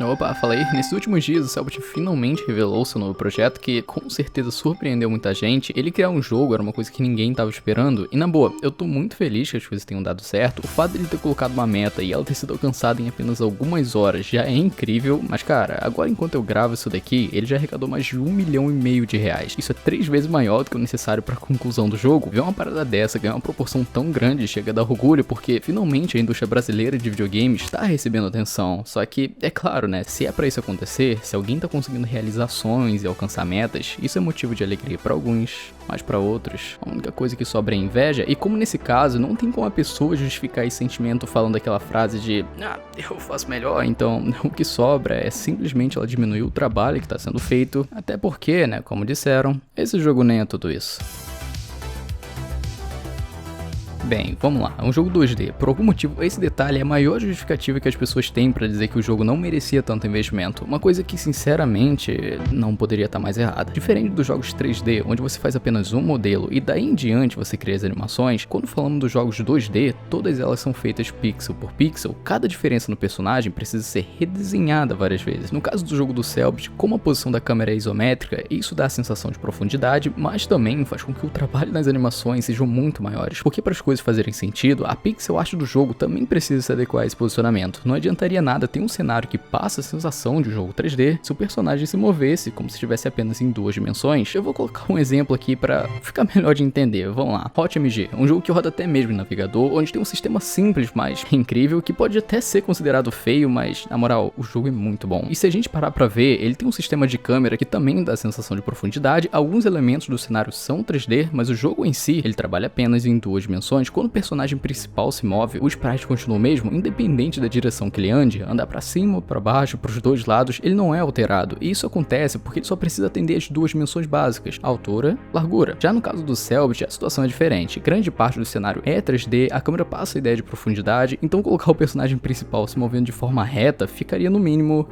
Opa, fala aí. Nesses últimos dias, o Cellbit finalmente revelou seu novo projeto que, com certeza, surpreendeu muita gente. Ele criar um jogo era uma coisa que ninguém tava esperando. E, na boa, eu tô muito feliz que as coisas tenham dado certo. O fato dele ter colocado uma meta e ela ter sido alcançada em apenas algumas horas já é incrível. Mas, cara, agora enquanto eu gravo isso daqui, ele já arrecadou mais de R$1,5 milhão de reais. Isso é 3 vezes maior do que o necessário pra conclusão do jogo. Ver uma parada dessa ganhar uma proporção tão grande chega a dar orgulho, porque, finalmente, a indústria brasileira de videogames está recebendo atenção. Só que, é claro, né, se é pra isso acontecer, se alguém tá conseguindo realizações e alcançar metas, isso é motivo de alegria pra alguns, mas pra outros, a única coisa que sobra é inveja. E como nesse caso, não tem como a pessoa justificar esse sentimento falando aquela frase de eu faço melhor, então o que sobra é simplesmente ela diminuir o trabalho que tá sendo feito, até porque, né, como disseram, esse jogo nem é tudo isso. Bem, vamos lá, é um jogo 2D. Por algum motivo, esse detalhe é a maior justificativa que as pessoas têm pra dizer que o jogo não merecia tanto investimento. Uma coisa que, sinceramente, não poderia estar mais errada. Diferente dos jogos 3D, onde você faz apenas um modelo e daí em diante você cria as animações, quando falamos dos jogos 2D, todas elas são feitas pixel por pixel. Cada diferença no personagem precisa ser redesenhada várias vezes. No caso do jogo do Cellbit, como a posição da câmera é isométrica, isso dá a sensação de profundidade, mas também faz com que o trabalho nas animações sejam muito maiores. Porque para as coisas fazerem sentido, a pixel art do jogo também precisa se adequar a esse posicionamento. Não adiantaria nada ter um cenário que passa a sensação de um jogo 3D se o personagem se movesse como se estivesse apenas em 2 dimensões. Eu vou colocar um exemplo aqui para ficar melhor de entender. Vamos lá. HotMG, um jogo que roda até mesmo em navegador, onde tem um sistema simples, mas incrível, que pode até ser considerado feio, mas na moral, o jogo é muito bom. E se a gente parar pra ver, ele tem um sistema de câmera que também dá a sensação de profundidade. Alguns elementos do cenário são 3D, mas o jogo em si, ele trabalha apenas em 2 dimensões. Quando o personagem principal se move, o sprite continua o mesmo, independente da direção que ele ande, andar pra cima, pra baixo, pros dois lados, ele não é alterado. E isso acontece porque ele só precisa atender as 2 dimensões básicas, altura, largura. Já no caso do Cellbit, a situação é diferente. Grande parte do cenário é 3D, a câmera passa a ideia de profundidade, então colocar o personagem principal se movendo de forma reta ficaria no mínimo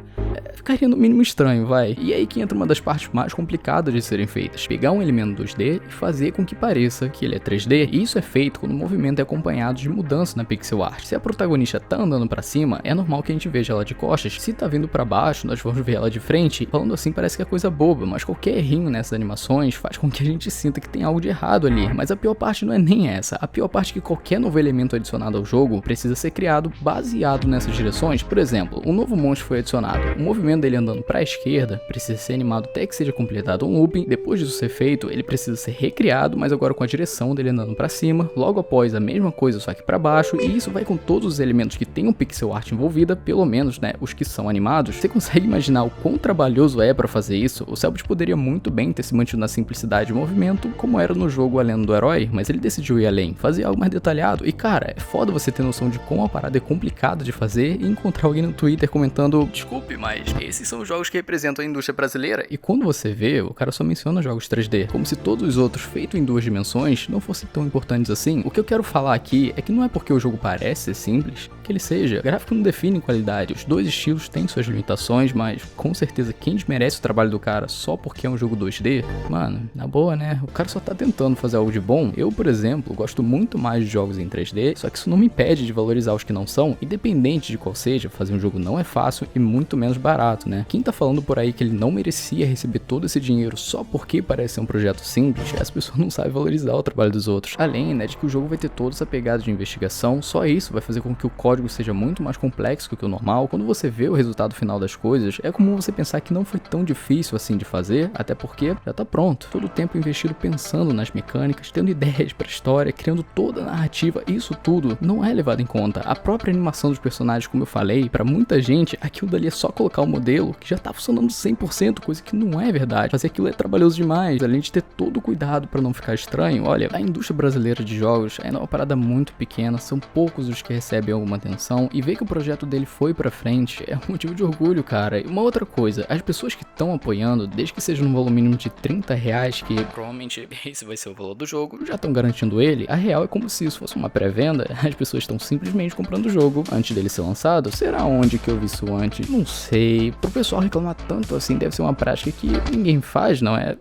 estranho, vai. E aí que entra uma das partes mais complicadas de serem feitas. Pegar um elemento 2D e fazer com que pareça que ele é 3D. E isso é feito quando o movimento é acompanhado de mudança na pixel art. Se a protagonista tá andando pra cima, é normal que a gente veja ela de costas. Se tá vindo pra baixo, nós vamos ver ela de frente. Falando assim parece que é coisa boba, mas qualquer errinho nessas animações faz com que a gente sinta que tem algo de errado ali. Mas a pior parte não é nem essa. A pior parte é que qualquer novo elemento adicionado ao jogo precisa ser criado baseado nessas direções. Por exemplo, um novo monstro foi adicionado. O movimento dele andando pra esquerda precisa ser animado até que seja completado um looping. Depois disso ser feito, ele precisa ser recriado, mas agora com a direção dele andando pra cima. Logo após, a mesma coisa, só que pra baixo. E isso vai com todos os elementos que tem um pixel art envolvida, pelo menos, né, os que são animados. Você consegue imaginar o quão trabalhoso é pra fazer isso? O Cellbit poderia muito bem ter se mantido na simplicidade de movimento, como era no jogo A Lenda do Herói, mas ele decidiu ir além, fazer algo mais detalhado. E cara, é foda você ter noção de como a parada é complicada de fazer e encontrar alguém no Twitter comentando: desculpe, mas esses são os jogos que representam a indústria brasileira. E quando você vê, o cara só menciona jogos 3D, como se todos os outros feitos em 2 dimensões não fossem tão importantes assim. O que eu quero falar aqui é que não é porque o jogo parece ser simples que ele seja. Gráfico não define qualidade, os dois estilos têm suas limitações, mas com certeza quem desmerece o trabalho do cara só porque é um jogo 2D, mano, na boa, né, o cara só tá tentando fazer algo de bom. Eu, por exemplo, gosto muito mais de jogos em 3D, só que isso não me impede de valorizar os que não são, independente de qual seja. Fazer um jogo não é fácil e muito menos barato, né? Quem tá falando por aí que ele não merecia receber todo esse dinheiro só porque parece ser um projeto simples, as pessoas não sabem valorizar o trabalho dos outros. Além, né, de que o jogo vai ter toda essa pegada de investigação, só isso vai fazer com que o código seja muito mais complexo que o normal. Quando você vê o resultado final das coisas, é comum você pensar que não foi tão difícil assim de fazer, até porque já tá pronto. Todo o tempo investido pensando nas mecânicas, tendo ideias pra história, criando toda a narrativa, isso tudo não é levado em conta. A própria animação dos personagens, como eu falei, pra muita gente, aquilo dali é só colocar o modelo que já tá funcionando 100%, coisa que não é verdade. Fazer aquilo é trabalhoso demais, além de ter todo o cuidado pra não ficar estranho. Olha, a indústria brasileira de jogos ainda é uma parada muito pequena, são poucos os que recebem alguma atenção, e ver que o projeto dele foi pra frente é um motivo de orgulho, cara. E uma outra coisa, as pessoas que estão apoiando, desde que seja no valor mínimo de R$30, que provavelmente esse vai ser o valor do jogo, já estão garantindo ele, a real é como se isso fosse uma pré-venda. As pessoas estão simplesmente comprando o jogo antes dele ser lançado. Será onde que eu vi isso antes? Não sei. Pro pessoal reclamar tanto assim, deve ser uma prática que ninguém faz, não é?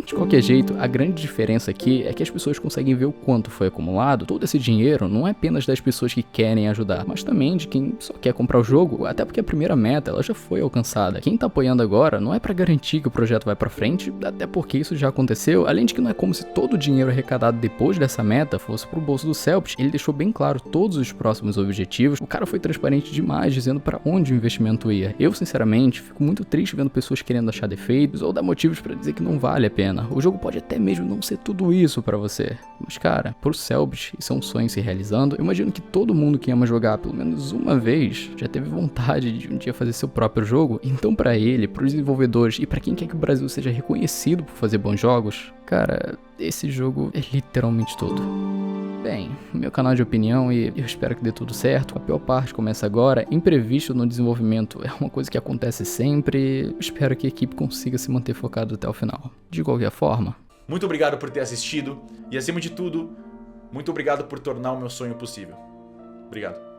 De qualquer jeito, a grande diferença aqui é que as pessoas conseguem ver o quanto foi acumulado acumulado, todo esse dinheiro não é apenas das pessoas que querem ajudar, mas também de quem só quer comprar o jogo, até porque a primeira meta ela já foi alcançada. Quem tá apoiando agora não é pra garantir que o projeto vai pra frente, até porque isso já aconteceu, além de que não é como se todo o dinheiro arrecadado depois dessa meta fosse pro bolso do Cellbit. Ele deixou bem claro todos os próximos objetivos, o cara foi transparente demais dizendo pra onde o investimento ia. Eu sinceramente fico muito triste vendo pessoas querendo achar defeitos ou dar motivos pra dizer que não vale a pena. O jogo pode até mesmo não ser tudo isso pra você, mas cara, pro Cellbit isso é um sonho se realizando. Eu imagino que todo mundo que ama jogar pelo menos uma vez já teve vontade de um dia fazer seu próprio jogo, então pra ele, pros desenvolvedores e pra quem quer que o Brasil seja reconhecido por fazer bons jogos, cara, esse jogo é literalmente tudo. Bem, meu canal de opinião e eu espero que dê tudo certo. A pior parte começa agora. Imprevisto no desenvolvimento é uma coisa que acontece sempre. Espero que a equipe consiga se manter focada até o final. De qualquer forma, muito obrigado por ter assistido e, acima de tudo, muito obrigado por tornar o meu sonho possível. Obrigado.